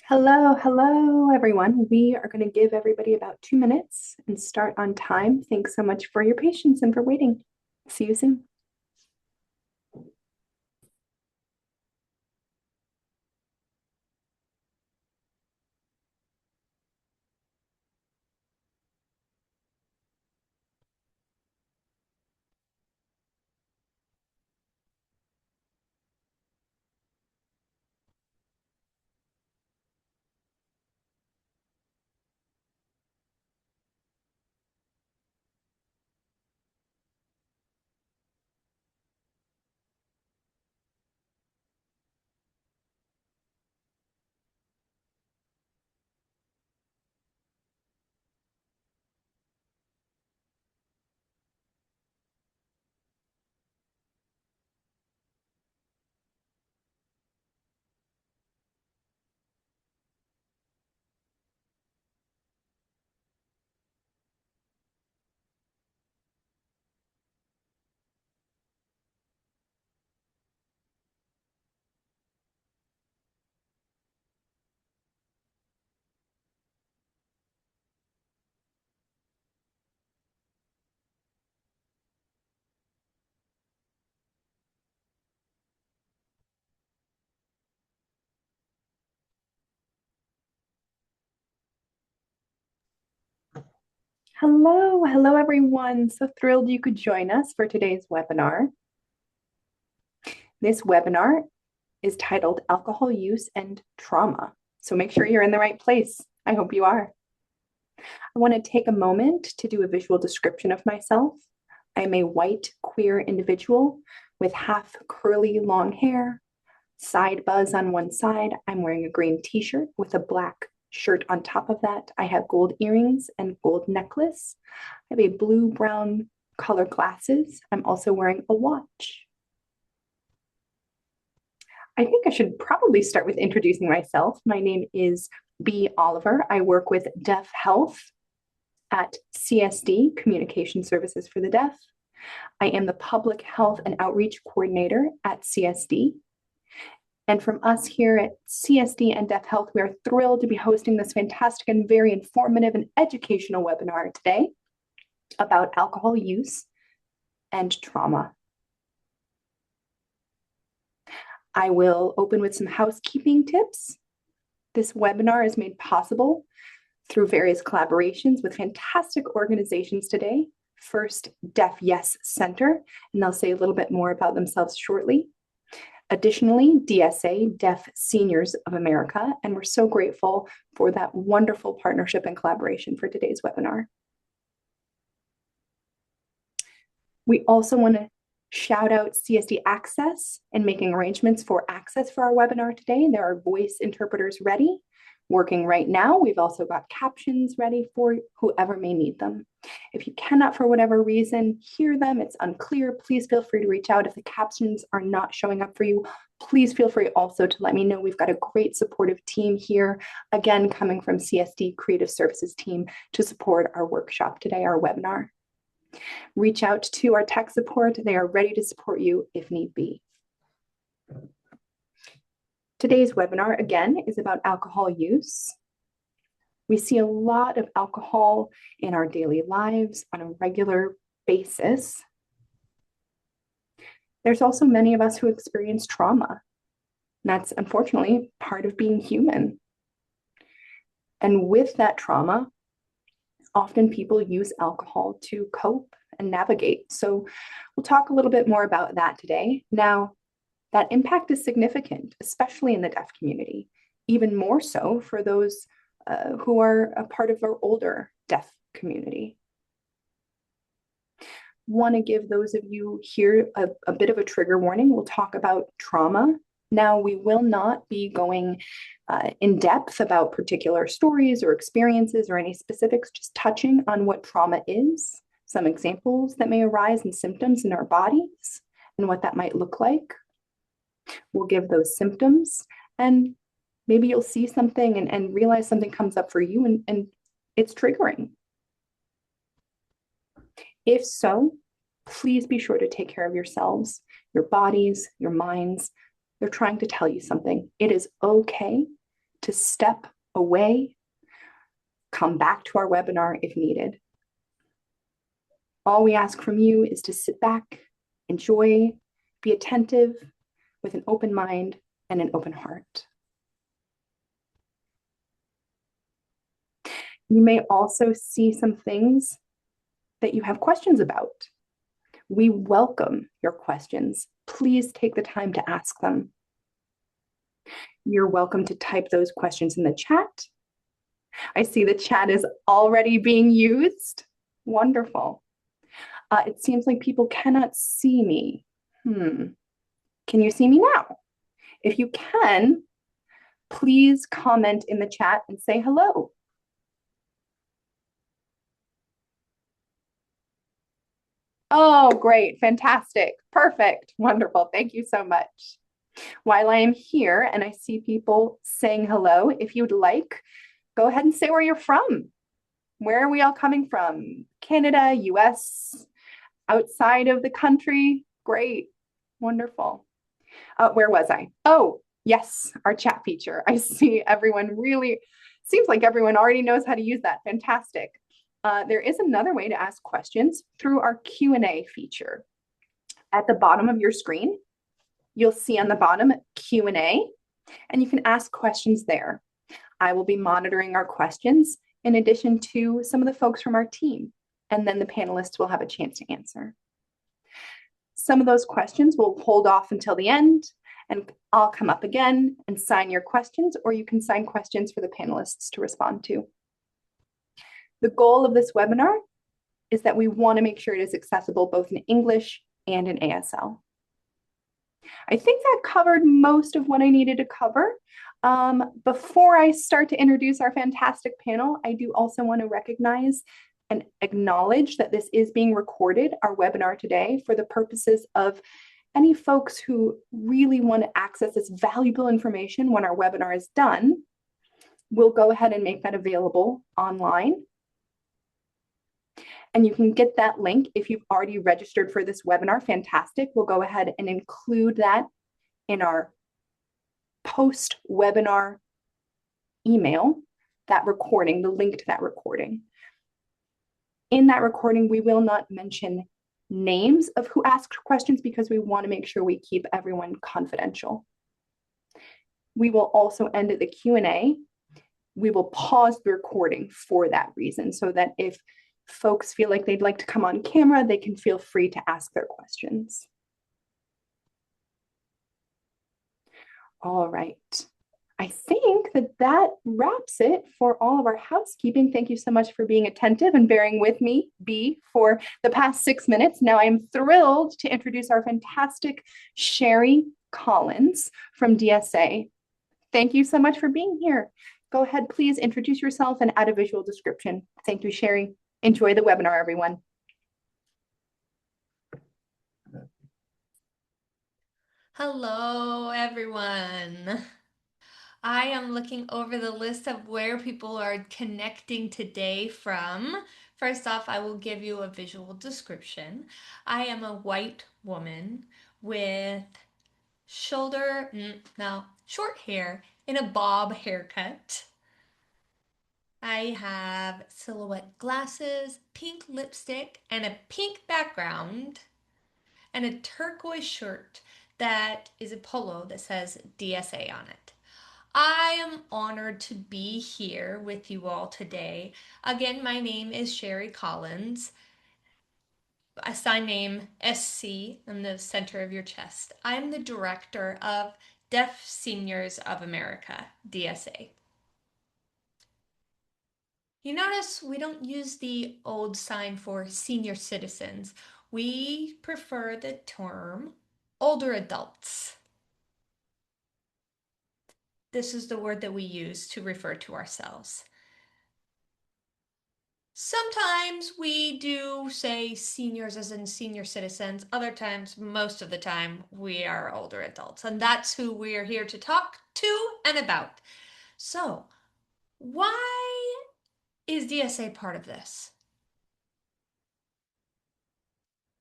Hello, everyone. We are going to give everybody about 2 minutes and start on time. Thanks so much for your patience and for waiting. See you soon. Hello, everyone. So thrilled you could join us for today's webinar. This webinar is titled Alcohol Use and Trauma. So make sure you're in the right place. I hope you are. I want to take a moment to do a visual description of myself. I'm a white, queer individual with half curly long hair, side buzz on one side. I'm wearing a green t-shirt with a black shirt on top of that. I have gold earrings and gold necklace. I have a blue-brown color glasses. I'm also wearing a watch. I think I should probably start with introducing myself. My name is B. Oliver. I work with Deaf Health at CSD, Communication Services for the Deaf. I am the Public Health and Outreach Coordinator at CSD. And from us here at CSD and Deaf Health, we are thrilled to be hosting this fantastic and very informative and educational webinar today about alcohol use and trauma. I will open with some housekeeping tips. This webinar is made possible through various collaborations with fantastic organizations today. First, DeafYES Center, and they'll say a little bit more about themselves shortly. Additionally, DSA, Deaf Seniors of America, and we're so grateful for that wonderful partnership and collaboration for today's webinar. We also want to shout out CSD Access and making arrangements for access for our webinar today. There are voice interpreters ready, working right now. We've also got captions ready for whoever may need them. If you cannot, for whatever reason, hear them, it's unclear, please feel free to reach out. If the captions are not showing up for you, please feel free also to let me know. We've got a great supportive team here, again, coming from CSD Creative Services team to support our workshop today, our webinar. Reach out to our tech support. They are ready to support you if need be. Today's webinar, again, is about alcohol use. We see a lot of alcohol in our daily lives on a regular basis. There's also many of us who experience trauma. That's unfortunately part of being human. And with that trauma, often people use alcohol to cope and navigate. So we'll talk a little bit more about that today. Now, that impact is significant, especially in the deaf community, even more so for those who are a part of our older deaf community. Want to give those of you here a bit of a trigger warning. We'll talk about trauma. Now, we will not be going in depth about particular stories or experiences or any specifics, just touching on what trauma is, some examples that may arise and symptoms in our bodies and what that might look like. We'll give those symptoms, and maybe you'll see something and realize something comes up for you and it's triggering. If so, please be sure to take care of yourselves, your bodies, your minds. They're trying to tell you something. It is okay to step away, come back to our webinar if needed. All we ask from you is to sit back, enjoy, be attentive with an open mind and an open heart. You may also see some things that you have questions about. We welcome your questions. Please take the time to ask them. You're welcome to type those questions in the chat. I see the chat is already being used. Wonderful. It seems like people cannot see me. Can you see me now? If you can, please comment in the chat and say hello. Oh, great. Fantastic. Perfect. Wonderful. Thank you so much. While I am here and I see people saying hello, if you'd like, go ahead and say where you're from. Where are we all coming from? Canada, US, outside of the country? Great. Wonderful. Where was I? Oh, yes, our chat feature. I see everyone really, seems like everyone already knows how to use that. Fantastic. There is another way to ask questions through our Q&A feature. At the bottom of your screen, you'll see on the bottom Q&A, and you can ask questions there. I will be monitoring our questions in addition to some of the folks from our team, and then the panelists will have a chance to answer. Some of those questions we'll hold off until the end, and I'll come up again and sign your questions, or you can sign questions for the panelists to respond to. The goal of this webinar is that we want to make sure it is accessible both in English and in ASL. I think that covered most of what I needed to cover. Before I start to introduce our fantastic panel, I do also want to recognize and acknowledge that this is being recorded, our webinar today, for the purposes of any folks who really want to access this valuable information when our webinar is done. We'll go ahead and make that available online. And you can get that link if you've already registered for this webinar. Fantastic. We'll go ahead and include that in our post-webinar email, that recording, the link to that recording. In that recording, we will not mention names of who asked questions because we want to make sure we keep everyone confidential. We will also end at the Q&A. We will pause the recording for that reason, so that if folks feel like they'd like to come on camera, they can feel free to ask their questions. All right. I think that wraps it for all of our housekeeping. Thank you so much for being attentive and bearing with me, B, for the past 6 minutes. Now I'm thrilled to introduce our fantastic Sherry Collins from DSA. Thank you so much for being here. Go ahead, please introduce yourself and add a visual description. Thank you, Sherry. Enjoy the webinar, everyone. Hello, everyone. I am looking over the list of where people are connecting today from. First off, I will give you a visual description. I am a white woman with short hair in a bob haircut. I have silhouette glasses, pink lipstick, and a pink background, and a turquoise shirt that is a polo that says DSA on it. I am honored to be here with you all today. Again, my name is Sherry Collins. Assigned name SC in the center of your chest. I'm the director of Deaf Seniors of America, DSA. You notice we don't use the old sign for senior citizens. We prefer the term older adults. This is the word that we use to refer to ourselves. Sometimes we do say seniors as in senior citizens. Other times, most of the time, we are older adults. And that's who we're here to talk to and about. So, why is DSA part of this?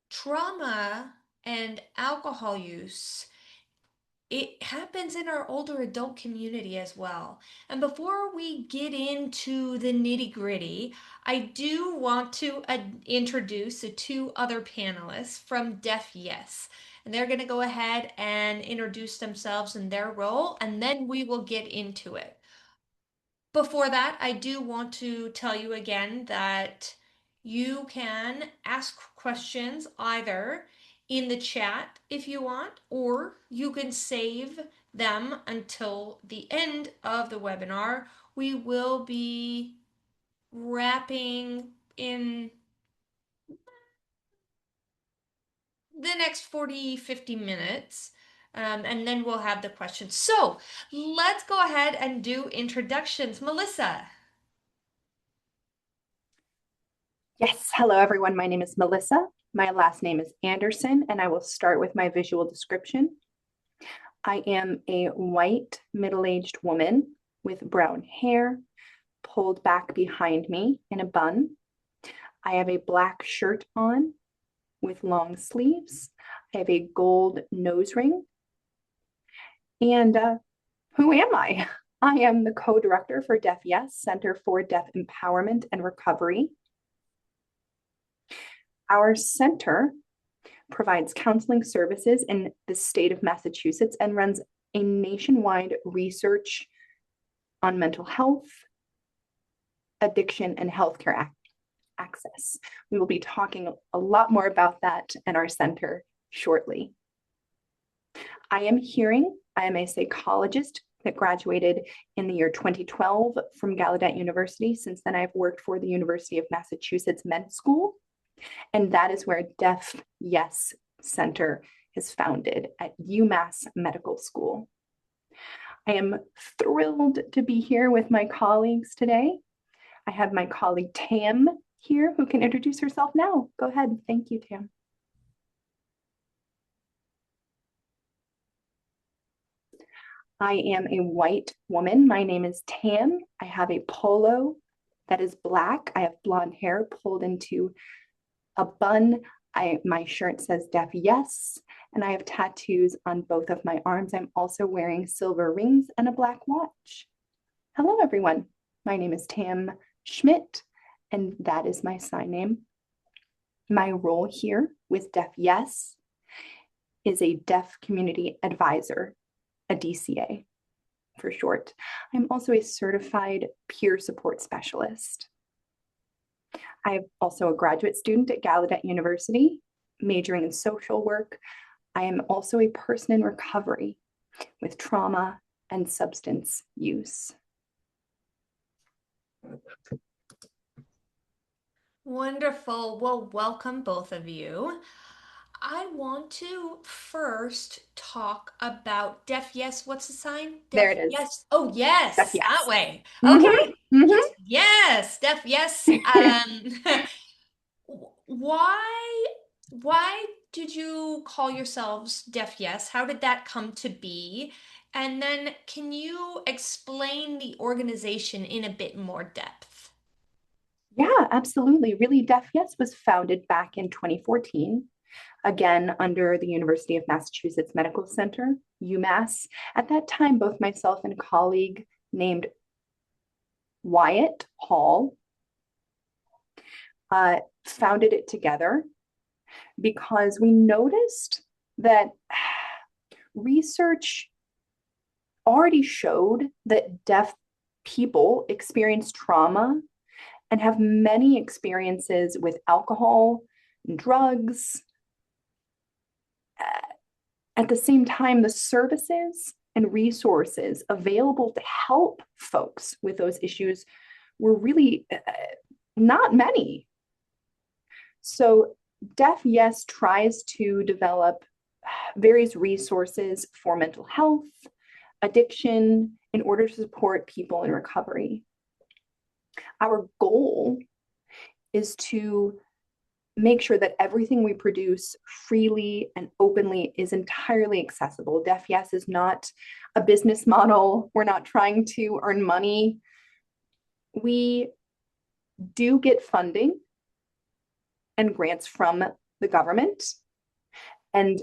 Trauma and alcohol use it happens in our older adult community as well. And before we get into the nitty-gritty, I do want to introduce the two other panelists from DeafYES. And they're going to go ahead and introduce themselves and their role, and then we will get into it. Before that, I do want to tell you again that you can ask questions either in the chat if you want, or you can save them until the end of the webinar. We will be wrapping in the next 40-50 minutes. And then we'll have the questions. So let's go ahead and do introductions. Melissa. Yes, hello everyone. My name is Melissa. My last name is Anderson, and I will start with my visual description. I am a white middle-aged woman with brown hair pulled back behind me in a bun. I have a black shirt on with long sleeves. I have a gold nose ring. And who am I? I am the co-director for DeafYES, Center for Deaf Empowerment and Recovery. Our center provides counseling services in the state of Massachusetts and runs a nationwide research on mental health, addiction, and healthcare access. We will be talking a lot more about that and our center shortly. I am a psychologist that graduated in the year 2012 from Gallaudet University. Since then, I've worked for the University of Massachusetts Med School, and that is where DeafYES Center is founded at UMass Medical School. I am thrilled to be here with my colleagues today. I have my colleague Tam here who can introduce herself now. Go ahead. Thank you, Tam. I am a white woman. My name is Tam. I have a polo that is black. I have blonde hair pulled into a bun. My shirt says DeafYES, and I have tattoos on both of my arms. I'm also wearing silver rings and a black watch. Hello, everyone. My name is Tam Schmidt, and that is my sign name. My role here with DeafYES is a deaf community advisor, a DCA for short. I'm also a certified peer support specialist. I'm also a graduate student at Gallaudet University, majoring in social work. I am also a person in recovery with trauma and substance use. Wonderful. Well, welcome both of you. I want to first talk about DeafYES. What's the sign? There it is. DeafYES. Oh, yes, that DeafYES. way. Mm-hmm. Okay. Mm-hmm. Yes, DeafYES. Why why did you call yourselves DeafYES? How did that come to be? And then can you explain the organization in a bit more depth? Yeah, absolutely. Really, DeafYES was founded back in 2014, again under the University of Massachusetts Medical Center, UMass. At that time, both myself and a colleague named Wyatt Hall founded it together because we noticed that research already showed that deaf people experience trauma and have many experiences with alcohol and drugs. At the same time, the services and resources available to help folks with those issues were really not many. So DeafYES tries to develop various resources for mental health, addiction, in order to support people in recovery. Our goal is to make sure that everything we produce freely and openly is entirely accessible. DeafYES is not a business model. We're not trying to earn money. We do get funding and grants from the government. And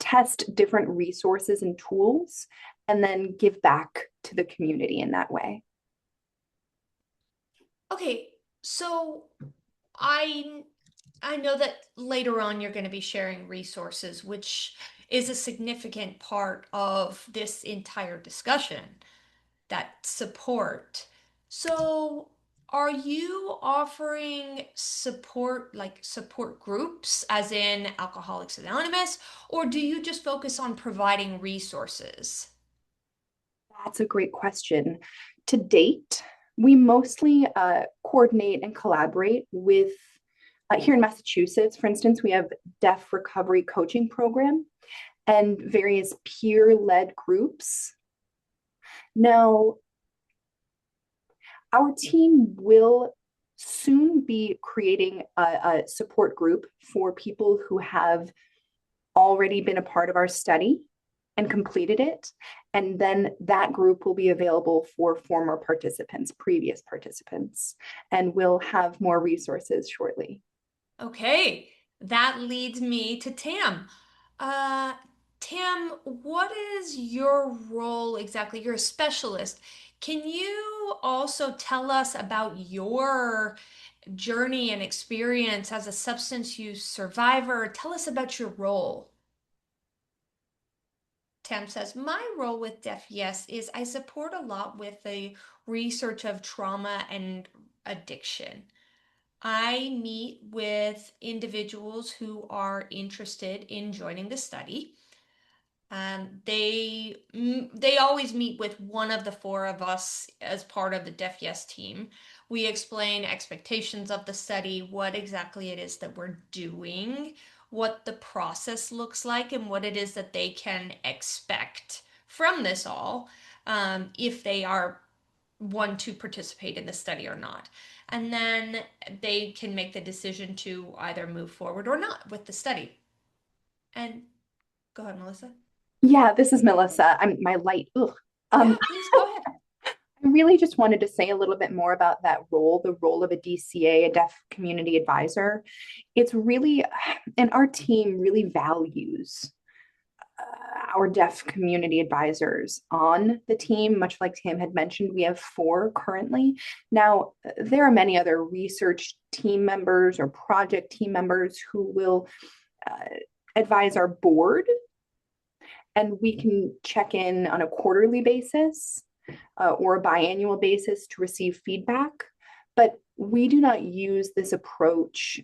test different resources and tools, and then give back to the community in that way. Okay, so I I know that later on you're going to be sharing resources, which is a significant part of this entire discussion, that support. So, are you offering support, like support groups, as in Alcoholics Anonymous, or do you just focus on providing resources? That's a great question. To date, we mostly coordinate and collaborate with, here in Massachusetts, for instance, we have Deaf Recovery Coaching Program and various peer-led groups. Now, our team will soon be creating a support group for people who have already been a part of our study and completed it. And then that group will be available for former participants, previous participants, and we'll have more resources shortly. Okay, that leads me to Tam. Uh, Tam, what is your role exactly? You're a specialist. Can you also tell us about your journey and experience as a substance use survivor? Tell us about your role. Tam says, my role with DeafYES is I support a lot with the research of trauma and addiction. I meet with individuals who are interested in joining the study. They always meet with one of the four of us as part of the DeafYES team. We explain expectations of the study, what exactly it is that we're doing, what the process looks like, and what it is that they can expect from this all, if they are want to participate in the study or not. And then they can make the decision to either move forward or not with the study. And go ahead, Melissa. Yeah, this is Melissa. I'm my light. Ugh. Yeah, please go ahead. I really just wanted to say a little bit more about that role, the role of a DCA, a deaf community advisor. It's really, and our team really values our deaf community advisors on the team. Much like Tam had mentioned, we have four currently. Now, there are many other research team members or project team members who will advise our board, and we can check in on a quarterly basis or a biannual basis to receive feedback. But we do not use this approach.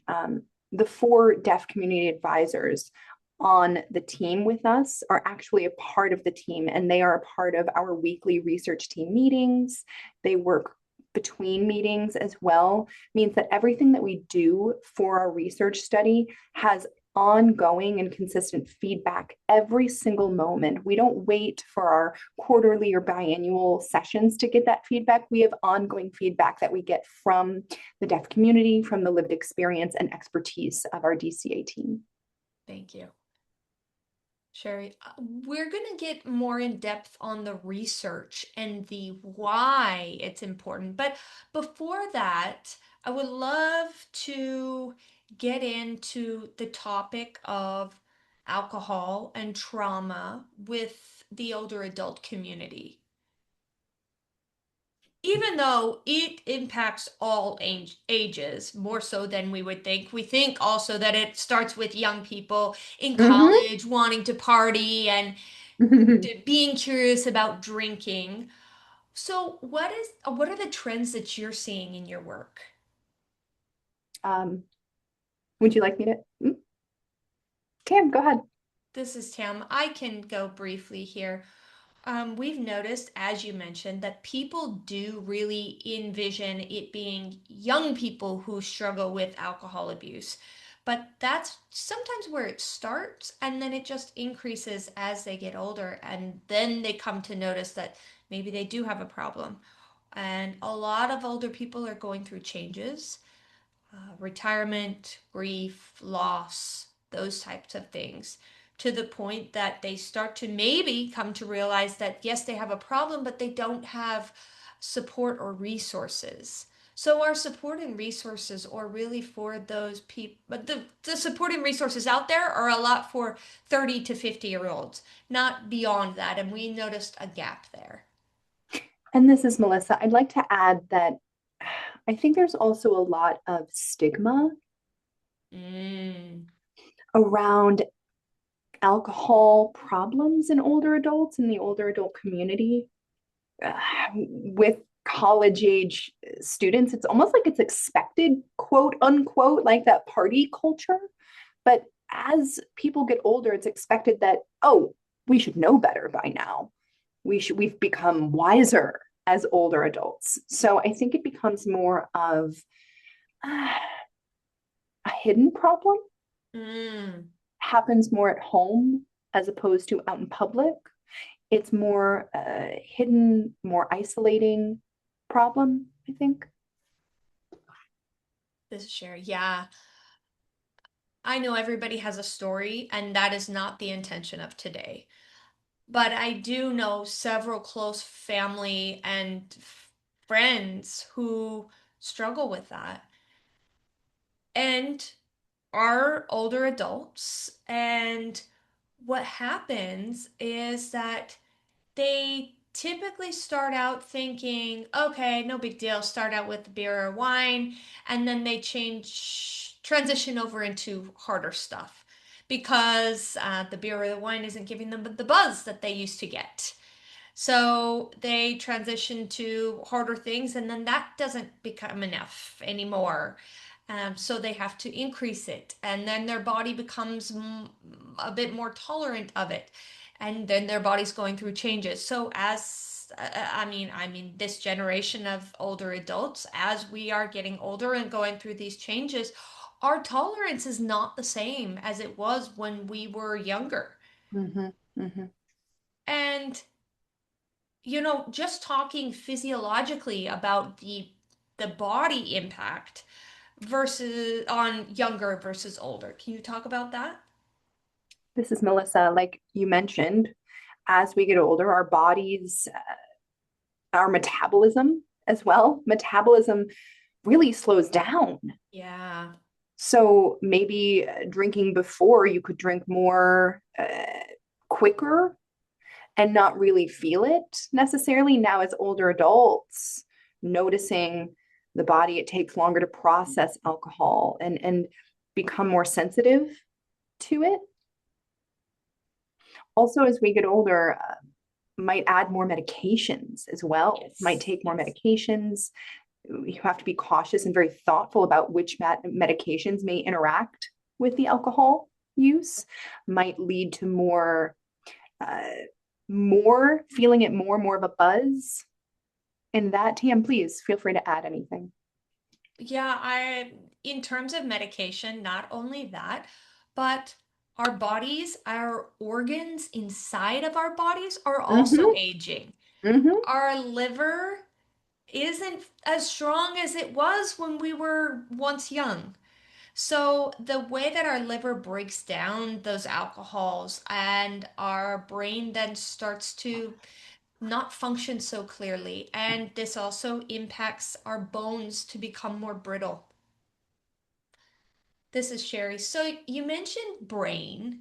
The four deaf community advisors on the team with us are actually a part of the team, and they are a part of our weekly research team meetings. They work between meetings as well. Means that everything that we do for our research study has ongoing and consistent feedback every single moment. We don't wait for our quarterly or biannual sessions to get that feedback. We have ongoing feedback that we get from the deaf community, from the lived experience and expertise of our DCA team. Thank you. Sherry, we're going to get more in depth on the research and the why it's important. But before that, I would love to get into the topic of alcohol and trauma with the older adult community. Even though it impacts all ages more so than we would think, we think also that it starts with young people in college wanting to party and being curious about drinking. So, what are the trends that you're seeing in your work? um, would you like me to? Tam, go ahead. This is Tam. I can go briefly here. We've noticed, as you mentioned, that people do really envision it being young people who struggle with alcohol abuse. But that's sometimes where it starts, and then it just increases as they get older, and then they come to notice that maybe they do have a problem. And a lot of older people are going through changes, retirement, grief, loss, those types of things, to the point that they start to maybe come to realize that yes, they have a problem, but they don't have support or resources. So our supporting resources are really for those people, but the supporting resources out there are a lot for 30 to 50-year olds, not beyond that. And we noticed a gap there. And this is Melissa. I'd like to add that I think there's also a lot of stigma Mm. around alcohol problems in older adults in the older adult community. With college age students, it's almost like it's expected, quote unquote, like that party culture. But as people get older, it's expected that, oh, we should know better by now. We've become wiser as older adults. So I think it becomes more of a hidden problem, Mm. happens more at home as opposed to out in public. It's more hidden, more isolating problem, I think. This is Sherry. Yeah, I know everybody has a story, and that is not the intention of today. But I do know several close family and friends who struggle with that and are older adults. And what happens is that they typically start out thinking, okay, no big deal, start out with beer or wine, and then they transition over into harder stuff because the beer or the wine isn't giving them the buzz that they used to get. So they transition to harder things, and then that doesn't become enough anymore. So they have to increase it, and then their body becomes a bit more tolerant of it, and then their body's going through changes. So as I mean, this generation of older adults, as we are getting older and going through these changes, our tolerance is not the same as it was when we were younger. Mm-hmm, mm-hmm. And just talking physiologically about the body impact versus on younger versus older. Can you talk about that? This is Melissa. Like you mentioned, as we get older, our bodies, our metabolism as well, metabolism really slows down. Yeah. So maybe drinking before, you could drink more quicker and not really feel it necessarily. Now, as older adults, noticing the body, it takes longer to process alcohol and become more sensitive to it. Also, as we get older, might add more medications as well, might Yes. take more Yes. medications. You have to be cautious and very thoughtful about which medications may interact with the alcohol use, might lead to uh, more feeling it more of a buzz. And that, TM, please feel free to add anything. Yeah, in terms of medication, not only that, but our bodies, our organs inside of our bodies are also Mm-hmm, aging. mm-hmm. Our liver isn't as strong as it was when we were once young. So the way that our liver breaks down those alcohols and our brain then starts to not function so clearly, and this also impacts our bones to become more brittle. This is Sherry. So you mentioned brain.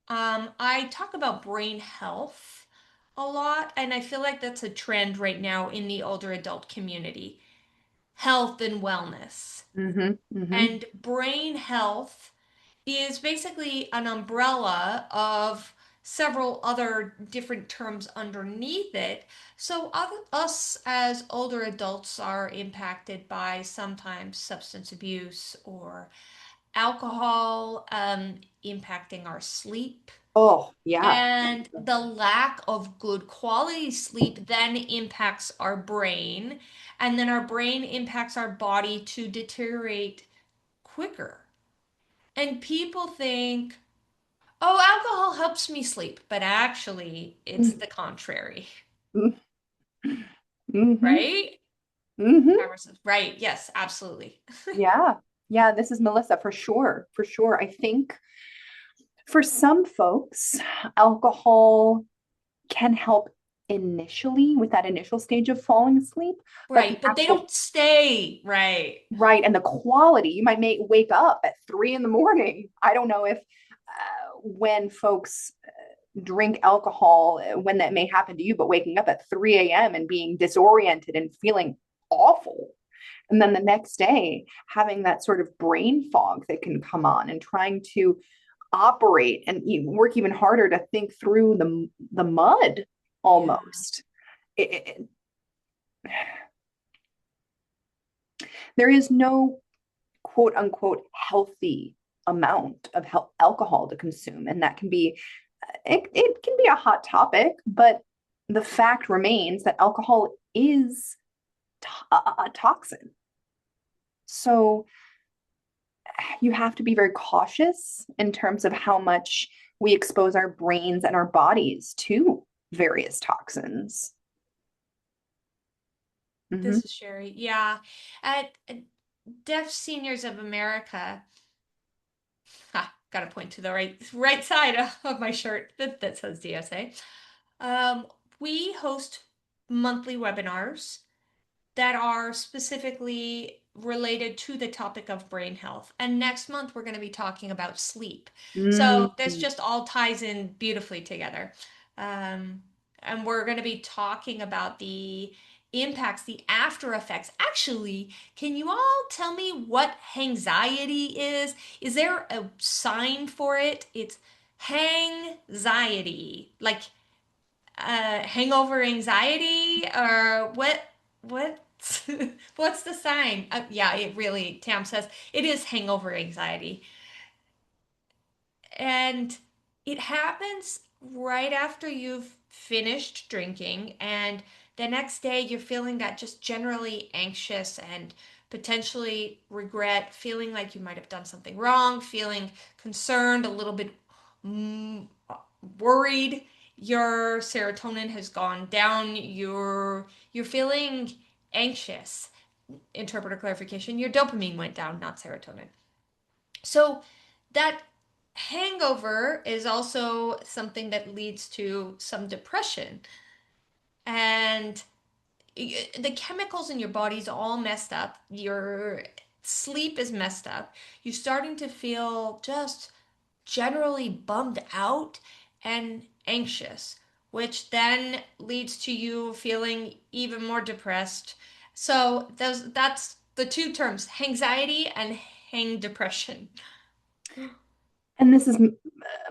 I talk about brain health a lot, and I feel like that's a trend right now in the older adult community. Health and wellness. Mm-hmm, mm-hmm. And brain health is basically an umbrella of several other different terms underneath it. So us as older adults are impacted by sometimes substance abuse or alcohol, impacting our sleep. Oh, yeah. And the lack of good quality sleep then impacts our brain, and then our brain impacts our body to deteriorate quicker. And people think, oh, alcohol helps me sleep, but actually, it's the contrary, Mm-hmm, right? mm-hmm. Right, yes, absolutely. Yeah. Yeah, this is Melissa for sure. For sure. I think for some folks, alcohol can help initially with that initial stage of falling asleep, but the Right, but they actual don't stay, right. right and the quality, you might wake up at 3 in the morning. I don't know if when folks drink alcohol, when that may happen to you, but waking up at 3 a.m. and being disoriented and feeling awful. And then the next day, having that sort of brain fog that can come on and trying to operate and work even harder to think through the mud Yeah. almost. It, there is no quote unquote healthy amount of alcohol to consume. And that can be, it can be a hot topic, but the fact remains that alcohol is a toxin. So you have to be very cautious in terms of how much we expose our brains and our bodies to various toxins. Mm-hmm. This is Sherry. Yeah. At Deaf Seniors of America, gotta point to the right side of my shirt that says DSA. Um, we host monthly webinars that are specifically related to the topic of brain health. And next month, we're going to be talking about sleep. So this Mm-hmm. just all ties in beautifully together. Um, and we're going to be talking about the impacts, the after effects. Actually, can you all tell me what anxiety is? Is there a sign for it? It's hangxiety, like hangover anxiety, or what what's the sign? Yeah, it really, Tam says it is hangover anxiety, and it happens right after you've finished drinking, and the next day you're feeling that just generally anxious and potentially regret, feeling like you might have done something wrong, feeling concerned, a little bit mm, worried. Your serotonin has gone down. You're feeling anxious. Interpreter clarification: your dopamine went down, not serotonin. So that hangover is also something that leads to some depression, and the chemicals in your body's all messed up. Your sleep is messed up. You're starting to feel just generally bummed out and anxious, which then leads to you feeling even more depressed. So that's the two terms: anxiety and hang depression. And this is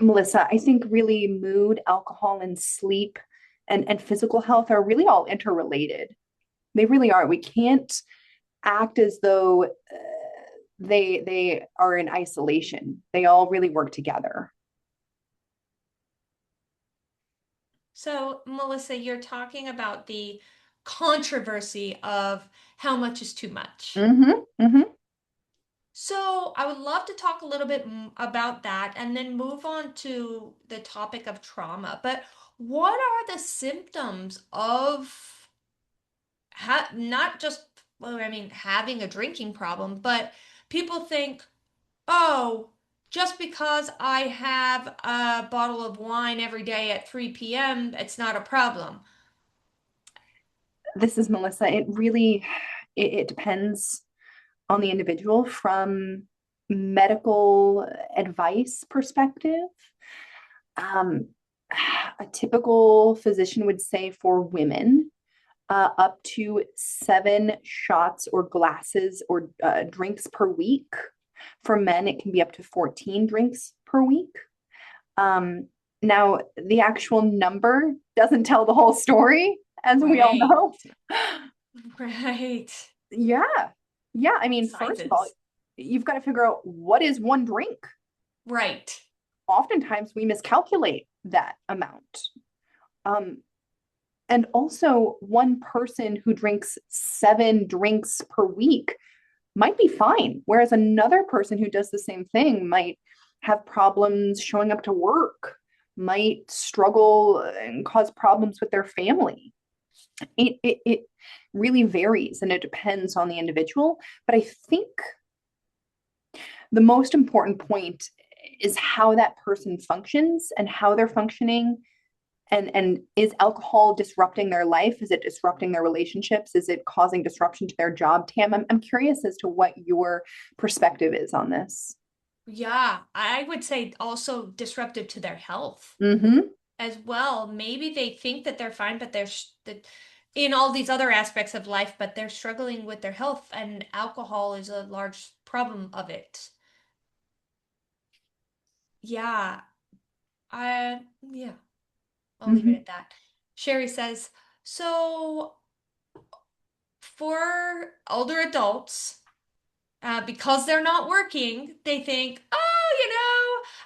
Melissa. I think really mood, alcohol, and sleep and physical health are really all interrelated. They really are. We can't act as though they are in isolation. They all really work together. So, Melissa, you're talking about the controversy of how much is too much. Mm-hmm. Mm-hmm. So, I would love to talk a little bit about that and then move on to the topic of trauma. But what are the symptoms of not just, well, I mean, having a drinking problem, but people think, oh, just because I have a bottle of wine every day at 3 p.m., it's not a problem. This is Melissa. It really it depends on the individual from medical advice perspective. Um, a typical physician would say for women, up to 7 shots or glasses or drinks per week. For men, it can be up to 14 drinks per week. Um, Now, the actual number doesn't tell the whole story, as we all Right, know. right. Yeah. Yeah. I mean, first of all, Sizes. you've got to figure out what is one drink. Right. Oftentimes we miscalculate that amount. Um, and also, one person who drinks 7 drinks per week might be fine, whereas another person who does the same thing might have problems showing up to work, might struggle and cause problems with their family. It really varies and it depends on the individual. But I think the most important point is how that person functions and how they're functioning And is alcohol disrupting their life? Is it disrupting their relationships? Is it causing disruption to their job? Tam, I'm curious as to what your perspective is on this. Yeah, I would say also disruptive to their health Mm-hmm. as well. Maybe they think that they're fine, but that in all these other aspects of life, but they're struggling with their health, and alcohol is a large problem of it. Yeah, yeah, I'll leave it Mm-hmm. at that. Sherry says, so for older adults, because they're not working, they think, oh,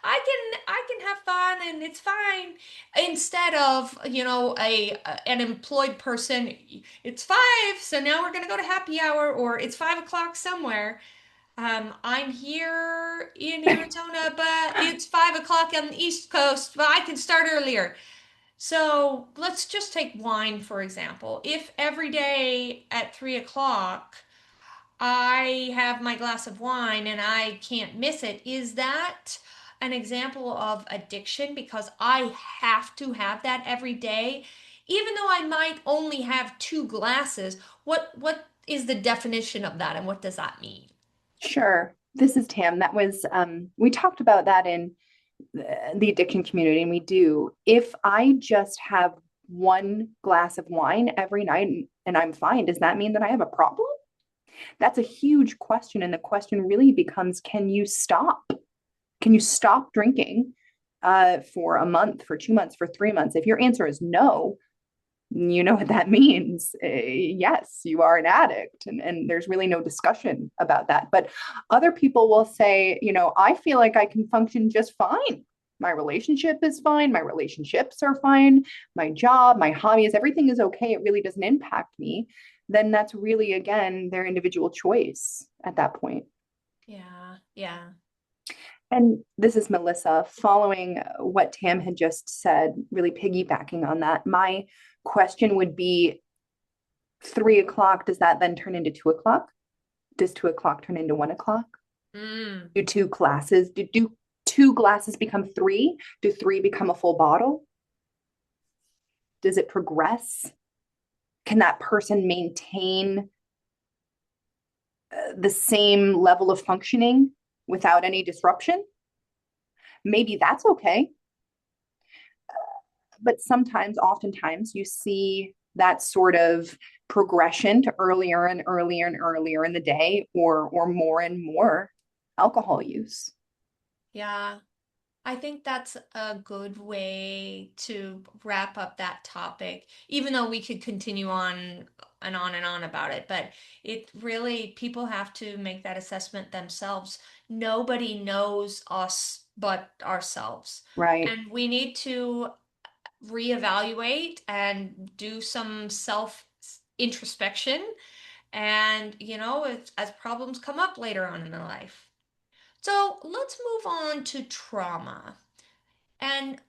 I can have fun and it's fine. Instead of, an employed person, it's 5, so now we're gonna go to happy hour, or it's 5 o'clock somewhere. I'm here in Arizona, but it's 5 o'clock on the East Coast, but I can start earlier. So let's just take wine, for example. If every day at 3 o'clock I have my glass of wine and I can't miss it, is that an example of addiction because I have to have that every day? Even though I might only have 2 glasses, what is the definition of that and what does that mean? Sure. This is Tam. That was, we talked about that in the addiction community, and we do. If I just have one glass of wine every night and I'm fine, does that mean that I have a problem? That's a huge question. And the question really becomes, can you stop? Can you stop drinking for a month, for 2 months, for 3 months? If your answer is no, you know what that means. Yes, you are an addict. And there's really no discussion about that. But other people will say, I feel like I can function just fine. My relationship is fine. My relationships are fine. My job, my hobbies, everything is okay. It really doesn't impact me. Then that's really, again, their individual choice at that point. Yeah, yeah. And this is Melissa, following what Tam had just said, really piggybacking on that. My question would be 3 o'clock, does that then turn into 2 o'clock? Does 2 o'clock turn into 1 o'clock? Mm. Do two glasses become three? Do three become a full bottle? Does it progress? Can that person maintain the same level of functioning without any disruption? Maybe that's okay. But sometimes, oftentimes, you see that sort of progression to earlier and earlier and earlier in the day, or more and more alcohol use. Yeah. I think that's a good way to wrap up that topic, even though we could continue on and on and on about it. But it really, people have to make that assessment themselves. Nobody knows us but ourselves. Right. And we need to reevaluate and do some self introspection. And, as problems come up later on in the life. So let's move on to trauma. And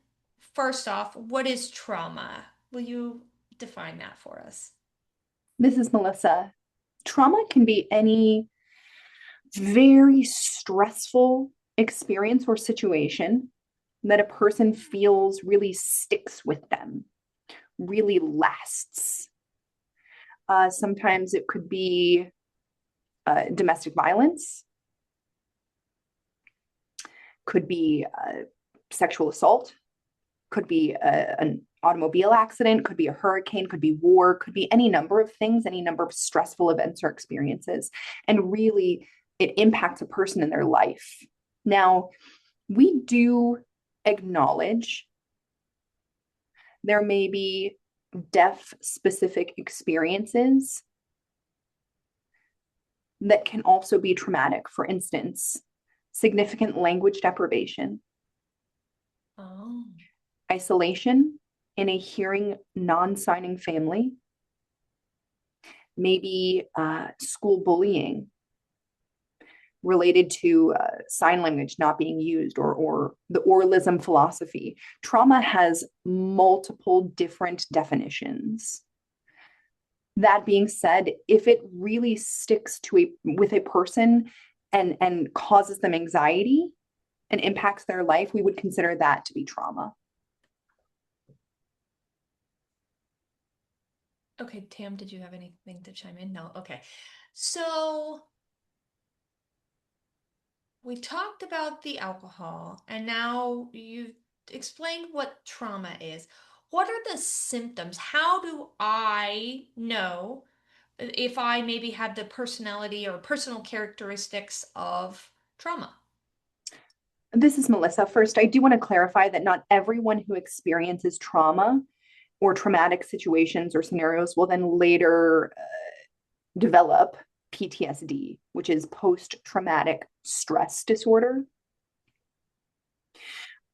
first off, what is trauma? Will you define that for us? This is Melissa. Trauma can be any very stressful experience or situation that a person feels really sticks with them, really lasts. Sometimes it could be domestic violence, could be sexual assault, could be an automobile accident, could be a hurricane, could be war, could be any number of things, any number of stressful events or experiences. And really, it impacts a person in their life. Now, we do acknowledge there may be deaf specific experiences that can also be traumatic. For instance, significant language deprivation, Oh, isolation in a hearing non-signing family, maybe school bullying related to sign language not being used, or the oralism philosophy. Trauma has multiple different definitions. That being said, if it really sticks to with a person and causes them anxiety and impacts their life, we would consider that to be trauma. Okay, Tam, did you have anything to chime in? No. Okay. So we talked about the alcohol, and now you've explained what trauma is. What are the symptoms? How do I know if I maybe have the personality or personal characteristics of trauma? This is Melissa. First, I do want to clarify that not everyone who experiences trauma or traumatic situations or scenarios will then later develop PTSD, which is post traumatic stress disorder.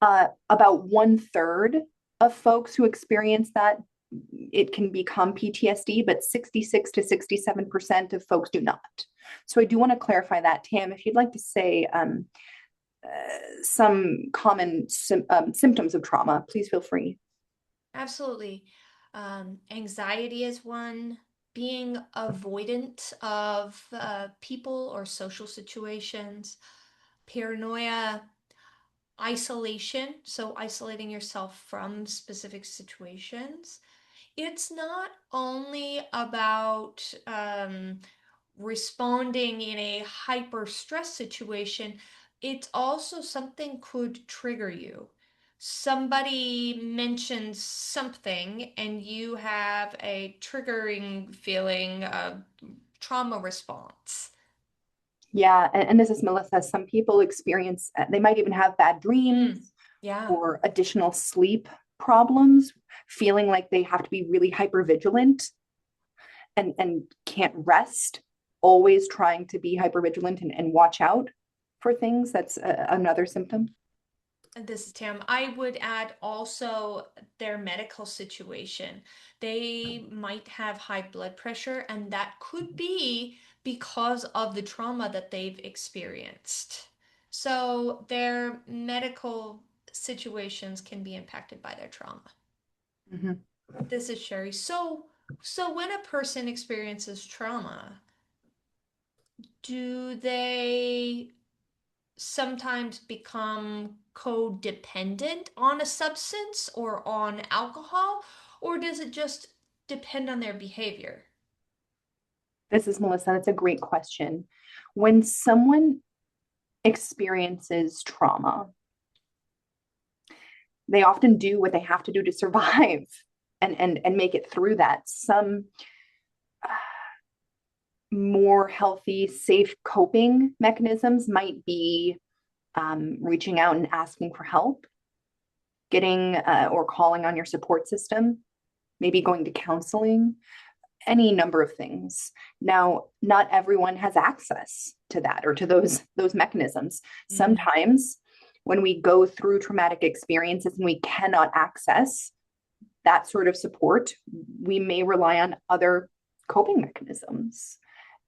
About 1/3 of folks who experience that, it can become PTSD, but 66 to 67% of folks do not. So I do want to clarify that. Tam, if you'd like to say some common symptoms of trauma, please feel free. Absolutely. Anxiety is one. Being avoidant of people or social situations. Paranoia, isolation, so isolating yourself from specific situations. It's not only about responding in a hyper stress situation, it's also something could trigger you. Somebody mentions something and you have a triggering feeling of trauma response. Yeah, and this is Melissa. Some people experience, they might even have bad Mm, dreams yeah. or additional sleep problems, feeling like they have to be really hyper vigilant and can't rest, always trying to be hyper vigilant and watch out for things. That's another symptom. This is Tam. I would add also their medical situation. They might have high blood pressure, and that could be because of the trauma that they've experienced. So their medical situations can be impacted by their trauma. Mhm. This is Sherry. So when a person experiences trauma, do they sometimes become codependent on a substance or on alcohol, or does it just depend on their behavior? This is Melissa. That's a great question. When someone experiences trauma, they often do what they have to do to survive and make it through that. Some more healthy, safe coping mechanisms might be reaching out and asking for help, getting or calling on your support system, maybe going to counseling, any number of things. Now, not everyone has access to that or to those mechanisms. Mm, Sometimes when we go through traumatic experiences and we cannot access that sort of support, we may rely on other coping mechanisms.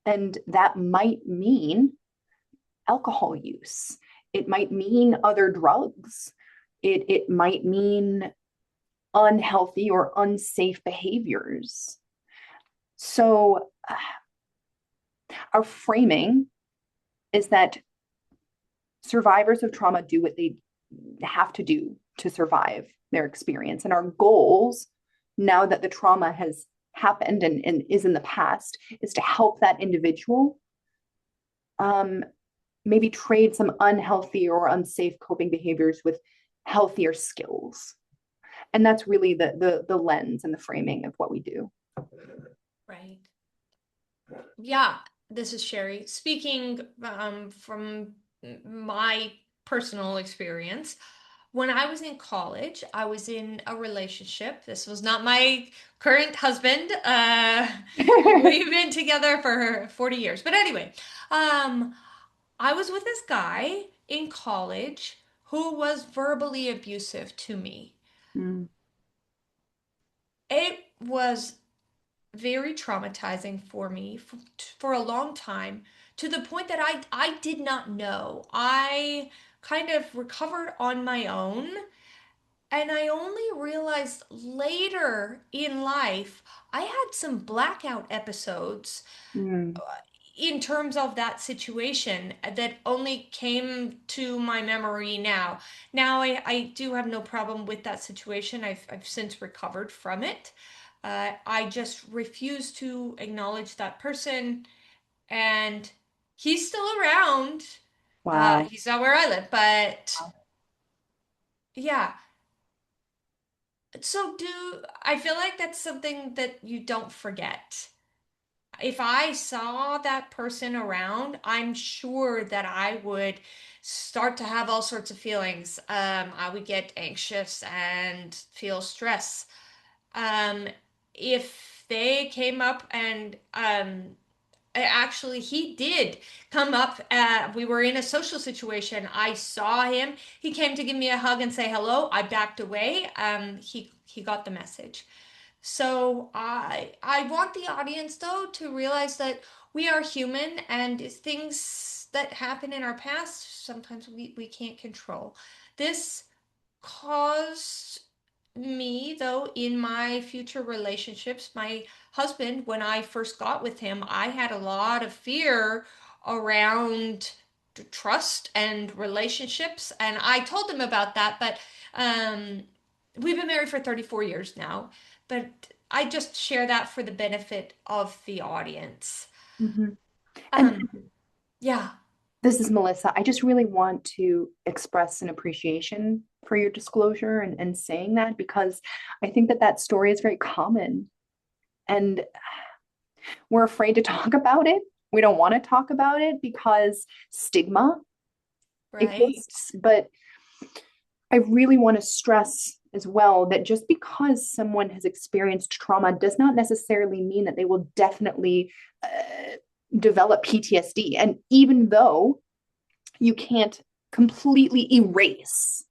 And that might mean alcohol use. It might mean other drugs. It might mean unhealthy or unsafe behaviors. So, our framing is that survivors of trauma do what they have to do to survive their experience. And our goals, now that the trauma has happened and is in the past, is to help that individual um, maybe trade some unhealthy or unsafe coping behaviors with healthier skills. And that's really the lens and the framing of what we do. right. Yeah, this is Sherry. Speaking from my personal experience, when I was in college, I was in a relationship. This was not my current husband. We've been together for 40 years. But anyway, um, I was with this guy in college who was verbally abusive to me. Mm, It was very traumatizing for me for a long time to the point that I did not know. I kind of recovered on my own, and I only realized later in life I had some blackout episodes mm, in terms of that situation that only came to my memory now. Now I do have no problem with that situation. I've since recovered from it. I just refuse to acknowledge that person, and he's still around. Wow. He's not where I live, but yeah. So I feel like that's something that you don't forget. If I saw that person around, I'm sure that I would start to have all sorts of feelings. I would get anxious and feel stress. Um, if they came up and actually he did come up, we were in a social situation. I saw him. He came to give me a hug and say hello. I backed away. He got the message. So I want the audience though to realize that we are human, and things that happen in our past sometimes we can't control. This caused me though in my future relationships. My husband, when I first got with him, I had a lot of fear around trust and relationships, and I told him about that, but um we've been married for 34 years now, but I just share that for the benefit of the audience. Mhm. And um yeah. this is Melissa. I just really want to express an appreciation for your disclosure and saying that, because I think that that story is very common and we're afraid to talk about it. We don't want to talk about it because stigma Right. exists. But I really want to stress as well that just because someone has experienced trauma does not necessarily mean that they will definitely develop PTSD. And even though you can't completely erase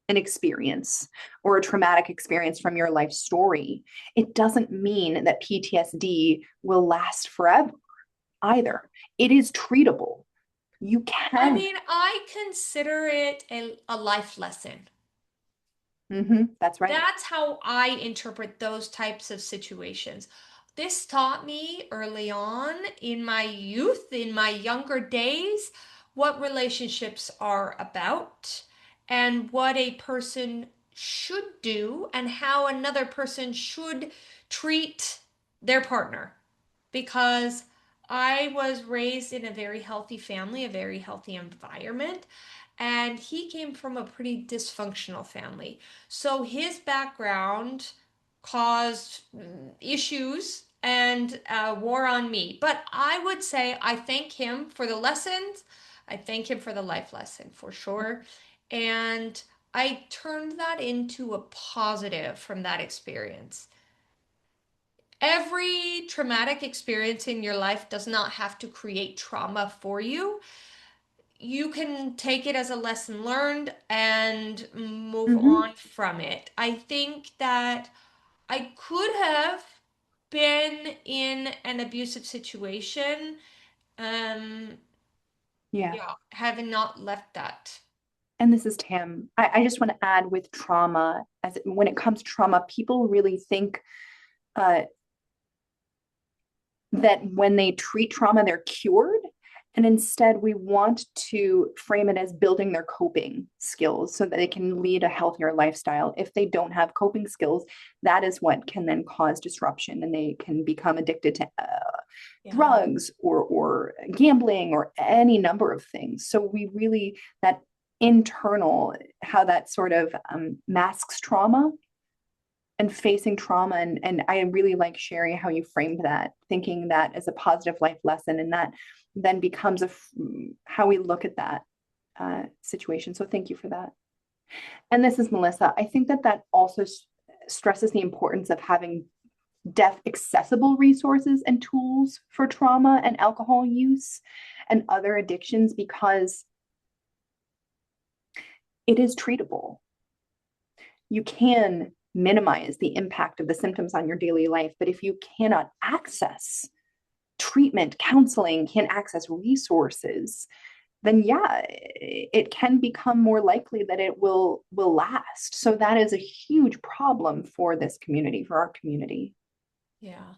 an experience or a traumatic experience from your life story, it doesn't mean that PTSD will last forever either. It is treatable. You I can. mean, I consider it a life lesson. That's right. That's how I interpret those types of situations. This taught me early on in my youth, in my younger days, what relationships are about and what a person should do and how another person should treat their partner. Because I was raised in a very healthy family, a very healthy environment, and he came from a pretty dysfunctional family. So his background caused issues and war on me. But I would say I thank him for the lessons. I thank him for the life lesson for sure. And I turned that into a positive from that experience. Every traumatic experience in your life does not have to create trauma for you. You can take it as a lesson learned and move Mm-hmm. on from it. I think that I could have been in an abusive situation, um, Yeah. yeah, having not left that. And this is Tam. I just want to add with trauma, when it comes to trauma, people really think uh, that when they treat trauma, they're cured. And instead, we want to frame it as building their coping skills so that they can lead a healthier lifestyle. If they don't have coping skills, that is what can then cause disruption and they can become addicted to Yeah. drugs or gambling or any number of things. So we really, that internal, how that sort of masks trauma and facing trauma. And I really like, Sherry, how you framed that, thinking that as a positive life lesson, and that then becomes how we look at that situation. So thank you for that. And this is Melissa. I think that that also stresses the importance of having deaf accessible resources and tools for trauma and alcohol use and other addictions, because it is treatable. You can minimize the impact of the symptoms on your daily life, but if you cannot access treatment, counseling, can't access resources, then yeah, it can become more likely that it will last. So that is a huge problem for this community, for our community. Yeah.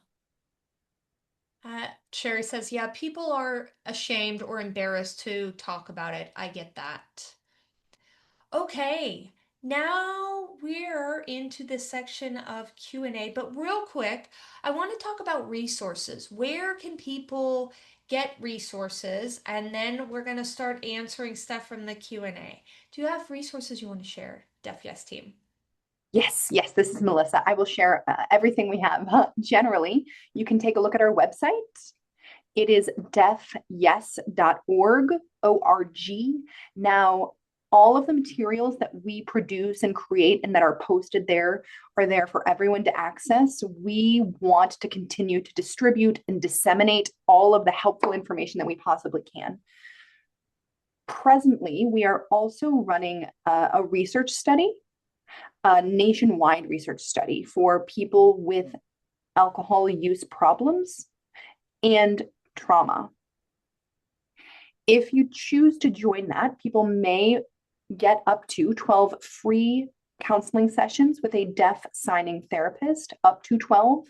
Sherry says, yeah, people are ashamed or embarrassed to talk about it. I get that. Okay. Now we're into this section of Q&A, but real quick, I want to talk about resources. Where can people get resources? And then we're going to start answering stuff from the Q&A. Do you have resources you want to share, DeafYES team? Yes, yes, this is Melissa. I will share everything we have. Generally, you can take a look at our website. It is deafyes.org, O-R-G. Now, all of the materials that we produce and create and that are posted there are there for everyone to access. We want to continue to distribute and disseminate all of the helpful information that we possibly can. Presently, we are also running a research study, a nationwide research study for people with alcohol use problems and trauma. If you choose to join that, people may get up to 12 free counseling sessions with a deaf signing therapist, up to 12.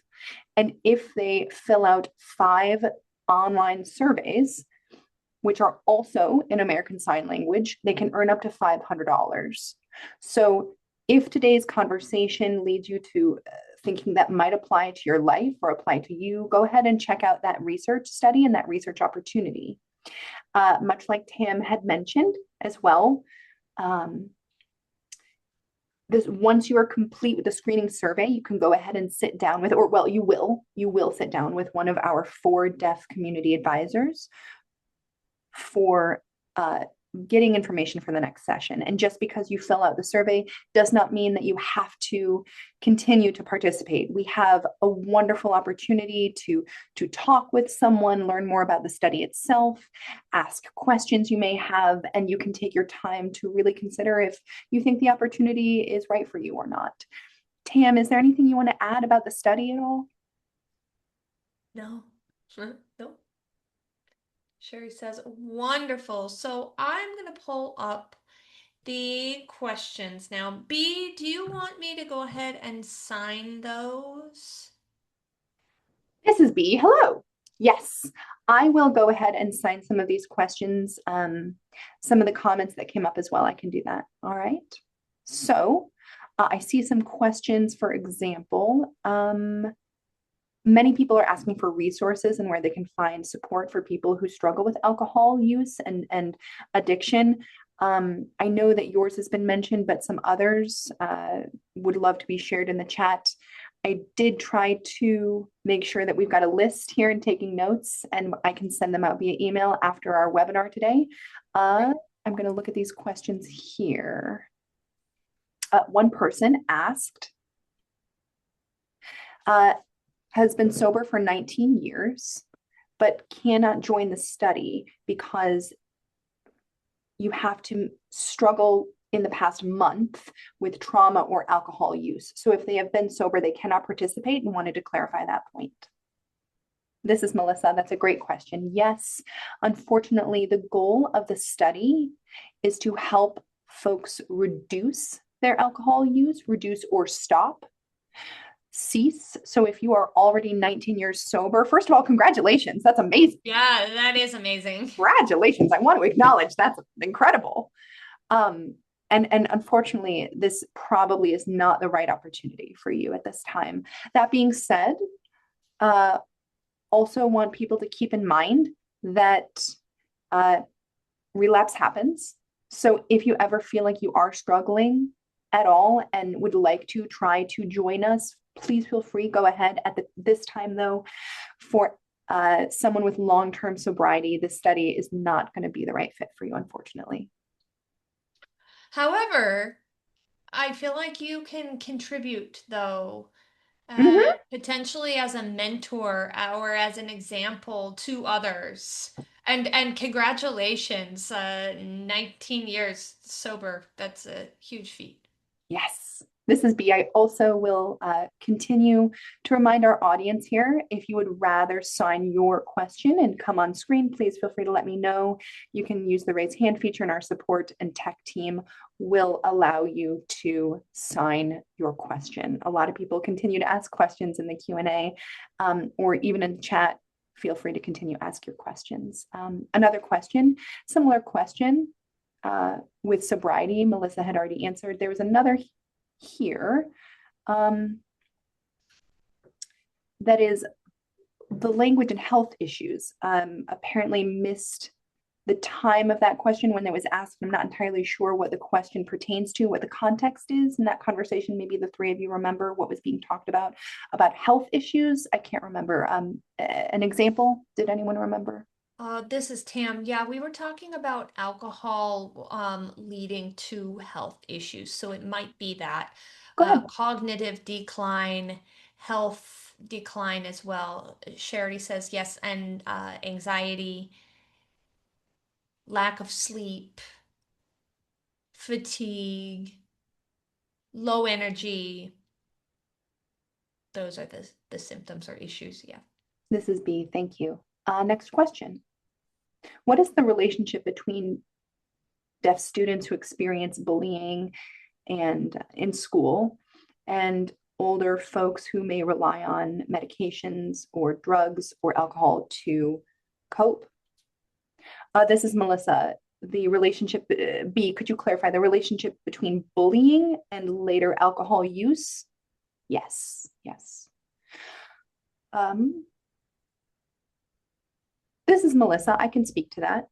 And if they fill out 5 online surveys, which are also in American Sign Language, they can earn up to $500. So if today's conversation leads you to thinking that might apply to your life or apply to you, go ahead and check out that research study and that research opportunity. Much like Tam had mentioned as well, once you are complete with the screening survey, you can go ahead and sit down with, or well, you will sit down with one of our 4 deaf community advisors for getting information for the next session. And just because you fill out the survey does not mean that you have to continue to participate. We have a wonderful opportunity to talk with someone, learn more about the study itself, ask questions you may have, and you can take your time to really consider if you think the opportunity is right for you or not. Tam, is there anything you want to add about the study at all? No. No. Sherry says, wonderful. So I'm going to pull up the questions now. B, do you want me to go ahead and sign those? This is B. Hello. Yes, I will go ahead and sign some of these questions, some of the comments that came up as well. I can do that. All right. So I see some questions, for example. Many people are asking for resources and where they can find support for people who struggle with alcohol use and addiction. I know that yours has been mentioned, but some others would love to be shared in the chat. I did try to make sure that we've got a list here and taking notes, and I can send them out via email after our webinar today. I'm going to look at these questions here. One person asked, has been sober for 19 years, but cannot join the study because you have to struggle in the past month with trauma or alcohol use. So if they have been sober, they cannot participate, and wanted to clarify that point. This is Melissa. That's a great question. Yes, unfortunately, the goal of the study is to help folks reduce their alcohol use, reduce or stop, cease. So if you are already 19 years sober, first of all, congratulations. That's amazing. Yeah, that is amazing. Congratulations. I want to acknowledge that's incredible. And unfortunately, this probably is not the right opportunity for you at this time. That being said, also want people to keep in mind that relapse happens. So if you ever feel like you are struggling at all and would like to try to join us, please feel free. Go ahead. At this time, though, for someone with long-term sobriety, this study is not going to be the right fit for you, unfortunately. However, I feel like you can contribute, though, potentially as a mentor or as an example to others. And congratulations, 19 years sober. That's a huge feat. Yes, this is B. I also will continue to remind our audience here, if you would rather sign your question and come on screen, please feel free to let me know. You can use the raise hand feature, and our support and tech team will allow you to sign your question. A lot of people continue to ask questions in the Q&A or even in the chat. Feel free to continue to ask your questions. Another question, similar question. with sobriety, Melissa had already answered. There was another here that is the language and health issues. Apparently missed the time of that question when it was asked. I'm not entirely sure what the question pertains to, what the context is in that conversation. Maybe the three of you remember what was being talked about health issues. I can't remember. An example, did anyone remember? This is Tam. Yeah, we were talking about alcohol leading to health issues. So it might be that Go ahead. cognitive decline, health decline as well. Sherry says yes, and anxiety, lack of sleep, fatigue, low energy. Those are the symptoms or issues. Yeah. This is B, thank you. Next question. What is the relationship between deaf students who experience bullying and in school and older folks who may rely on medications or drugs or alcohol to cope? This is Melissa. The relationship, B, could you clarify the relationship between bullying and later alcohol use? Yes, yes. This is Melissa. I can speak to that.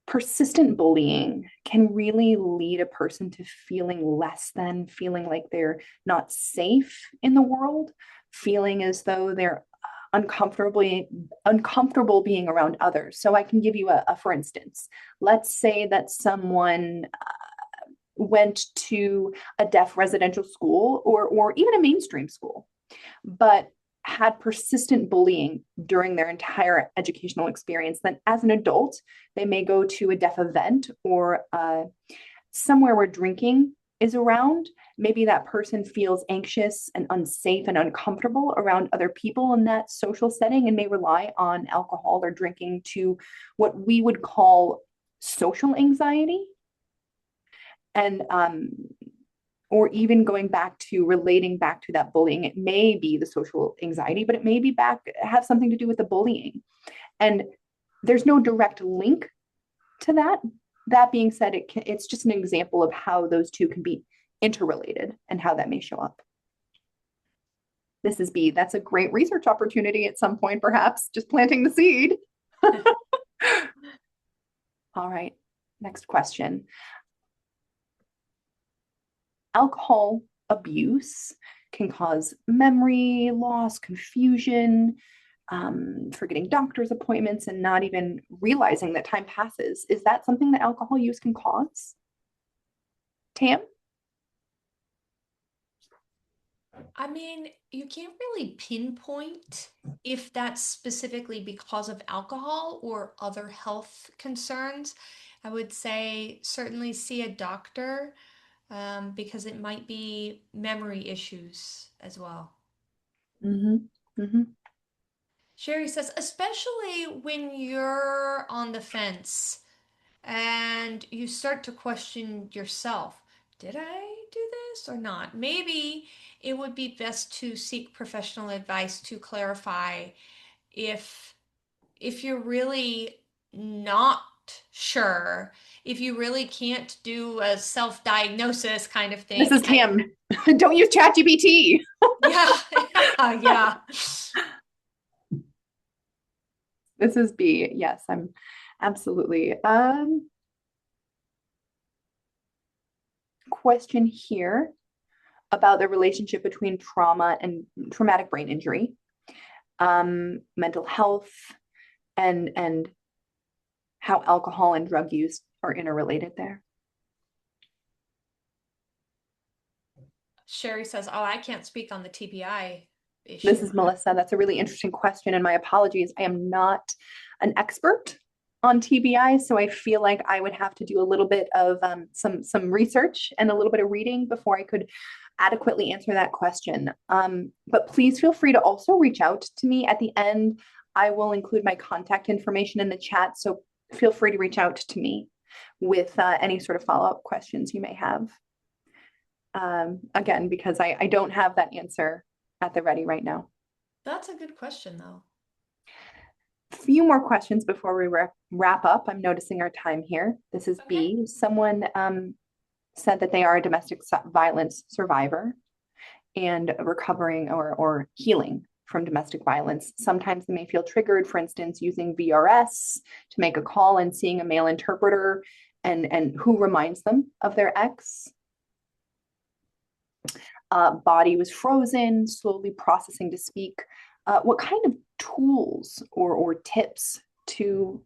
Persistent bullying can really lead a person to feeling less than, feeling like they're not safe in the world, feeling as though they're uncomfortable being around others. So I can give you a for instance. Let's say that someone went to a deaf residential school or even a mainstream school, but had persistent bullying during their entire educational experience, then as an adult, they may go to a deaf event or somewhere where drinking is around. Maybe that person feels anxious and unsafe and uncomfortable around other people in that social setting and may rely on alcohol or drinking to what we would call social anxiety. And or even going back to relating back to that bullying, it may be the social anxiety, but it may be have something to do with the bullying. And there's no direct link to that. That being said, it's just an example of how those two can be interrelated and how that may show up. This is B. That's a great research opportunity at some point, perhaps, just planting the seed. All right, next question. Alcohol abuse can cause memory loss, confusion, forgetting doctor's appointments, and not even realizing that time passes. Is that something that alcohol use can cause? Tam? I mean, you can't really pinpoint if that's specifically because of alcohol or other health concerns. I would say certainly see a doctor because it might be memory issues as well. Mm-hmm. Mm-hmm. Sherry says, especially when you're on the fence and you start to question yourself, did I do this or not? Maybe it would be best to seek professional advice to clarify if you're really not sure, if you really can't do a self-diagnosis kind of This thing. is Tam. Don't use ChatGPT. Yeah, yeah, yeah. This is B. Yes, I'm absolutely. Question here about the relationship between trauma and traumatic brain injury, mental health, and how alcohol and drug use are interrelated there. Sherry says, "Oh, I can't speak on the TBI This issue." is Melissa. That's a really interesting question, and my apologies. I am not an expert on TBI, so I feel like I would have to do a little bit of some research and a little bit of reading before I could adequately answer that question. But please feel free to also reach out to me at the end. I will include my contact information in the chat, so feel free to reach out to me with any sort of follow-up questions you may have. Again, because I don't have that answer at the ready right now. That's a good question, though. few more questions before we wrap up. I'm noticing our time here. This is Okay. B. Someone said that they are a domestic violence survivor and recovering or healing from domestic violence. Sometimes they may feel triggered, for instance, using VRS to make a call and seeing a male interpreter and who reminds them of their ex. Body was frozen, slowly processing to speak. What kind of tools or tips to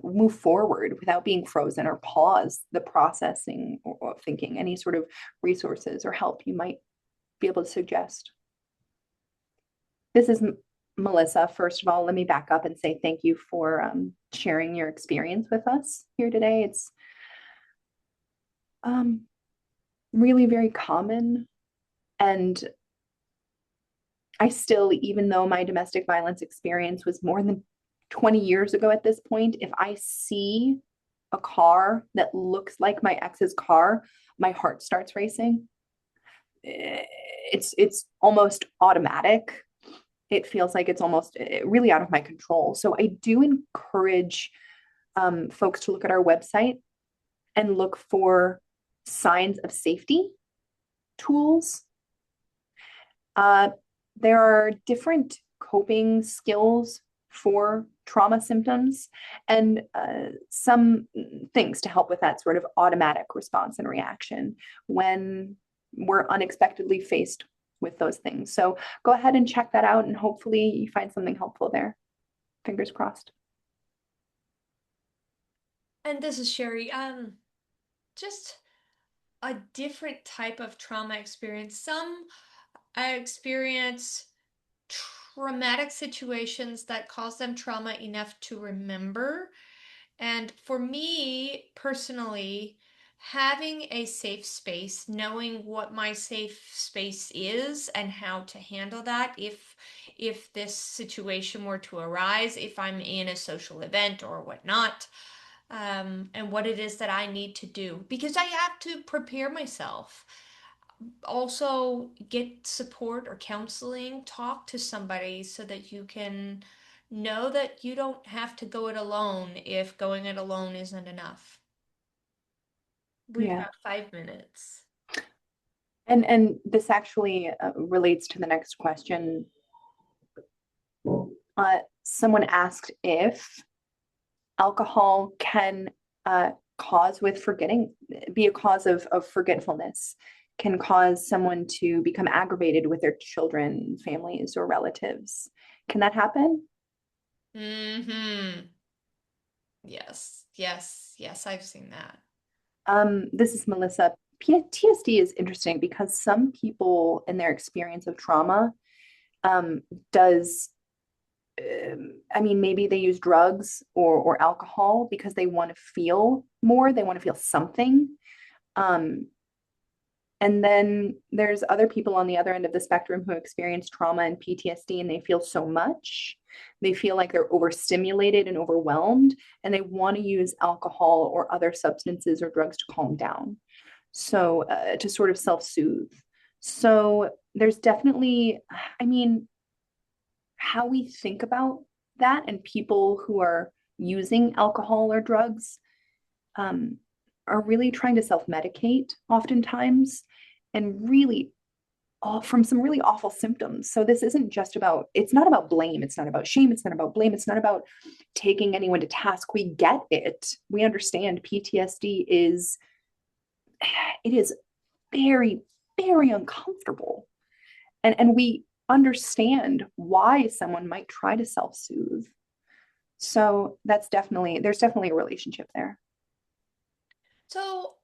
move forward without being frozen or pause the processing or thinking? Any sort of resources or help you might be able to suggest? This is Melissa. First of all, let me back up and say thank you for sharing your experience with us here today. It's um, really very common. And I still, even though my domestic violence experience was more than 20 years ago at this point, if I see a car that looks like my ex's car, my heart starts racing. It's almost automatic. It feels like it's almost really out of my control. So I do encourage folks to look at our website and look for signs of safety tools. Uh, there are different coping skills for trauma symptoms and some things to help with that sort of automatic response and reaction when we're unexpectedly faced with those things. So go ahead and check that out, and hopefully you find something helpful there. Fingers crossed. And this is Sherry. Just a different type of trauma experience. Some experience traumatic situations that cause them trauma enough to remember. And for me personally, having a safe space, knowing what my safe space is and how to handle that if this situation were to arise, if I'm in a social event or whatnot, and what it is that I need to do because I have to prepare myself. Also, get support or counseling, talk to somebody so that you can know that you don't have to go it alone if going it alone isn't enough. We've Yeah. got 5 minutes. And this actually relates to the next question. Someone asked if alcohol can cause with forgetting, be a cause of forgetfulness, can cause someone to become aggravated with their children, families, or relatives. Can that happen? Mm-hmm. Yes, yes, yes, I've seen that. This is Melissa. PTSD is interesting because some people in their experience of trauma um, does I mean, maybe they use drugs or alcohol because they want to feel more, they want to feel something. Um, and then there's other people on the other end of the spectrum who experience trauma and PTSD and they feel so much. They feel like they're overstimulated and overwhelmed, and they want to use alcohol or other substances or drugs to calm down. So, to sort of self soothe. So, there's definitely, I mean, how we think about that and people who are using alcohol or drugs um, are really trying to self-medicate oftentimes and really from some really awful symptoms. So this isn't just about, it's not about blame, it's not about shame, it's not about blame, it's not about taking anyone to task. We get it. We understand PTSD is, it is very, very uncomfortable. And we understand why someone might try to self-soothe. So that's definitely, there's definitely a relationship there. So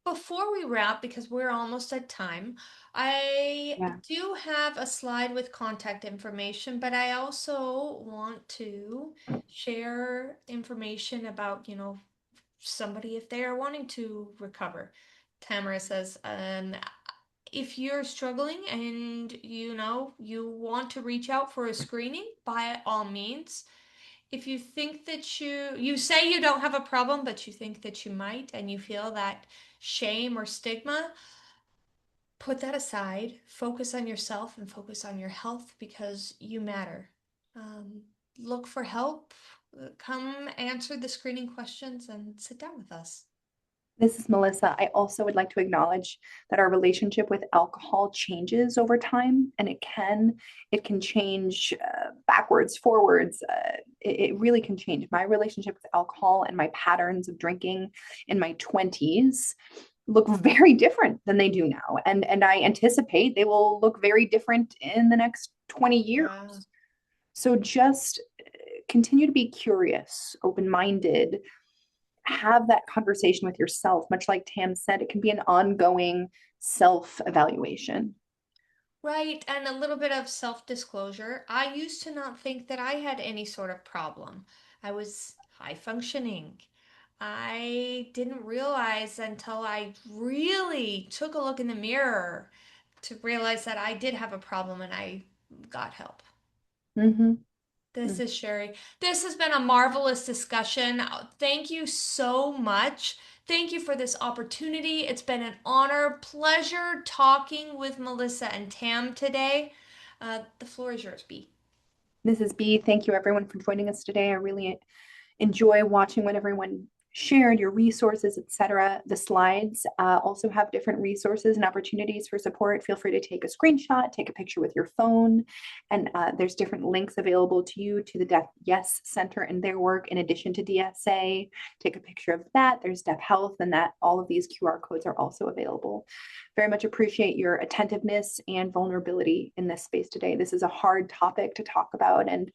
before we wrap, because we're almost at time, I Yeah. do have a slide with contact information, but I also want to share information about, somebody if they are wanting to recover. Tamara says, if you're struggling and you want to reach out for a screening, by all means. If you think that you say you don't have a problem, but you think that you might, and you feel that shame or stigma, put that aside. Focus on yourself and focus on your health because you matter. Um, look for help, come answer the screening questions and sit down with us. This is Melissa. I also would like to acknowledge that our relationship with alcohol changes over time, and it can change backwards, forwards. It really can change. My relationship with alcohol and my patterns of drinking in my 20s look very different than they do now, and I anticipate they will look very different in the next 20 years. Yeah. So just continue to be curious, open-minded, have that conversation with yourself. Much like Tam said, it can be an ongoing self evaluation. Right, and a little bit of self-disclosure. I used to not think that I had any sort of problem. I was high functioning. I didn't realize until I really took a look in the mirror to realize that I did have a problem and I got help. Mm-hmm. This is Sherry. This has been a marvelous discussion. Thank you so much. Thank you for this opportunity. It's been an honor, pleasure talking with Melissa and Tam today. The floor is yours, B. This is B. Thank you, everyone, for joining us today. I really enjoy watching what everyone shared, your resources, etc. The slides also have different resources and opportunities for support. Feel free to take a screenshot, take a picture with your phone, and there's different links available to you to the DeafYES Center and their work in addition to DSA. Take a picture of that. There's Deaf Health, and that all of these QR codes are also available. Very much appreciate your attentiveness and vulnerability in this space today. This is a hard topic to talk about, and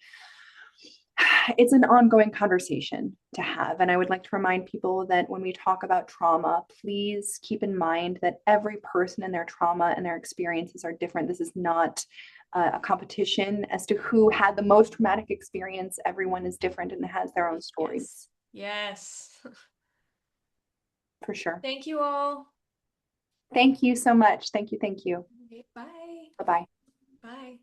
it's an ongoing conversation to have. And I would like to remind people that when we talk about trauma, please keep in mind that every person and their trauma and their experiences are different. This is not a competition as to who had the most traumatic experience. Everyone is different and has their own Yes. stories, Yes. for sure. Thank you all. Thank you so much. Thank you. Thank you. Okay, bye. Bye bye. Bye.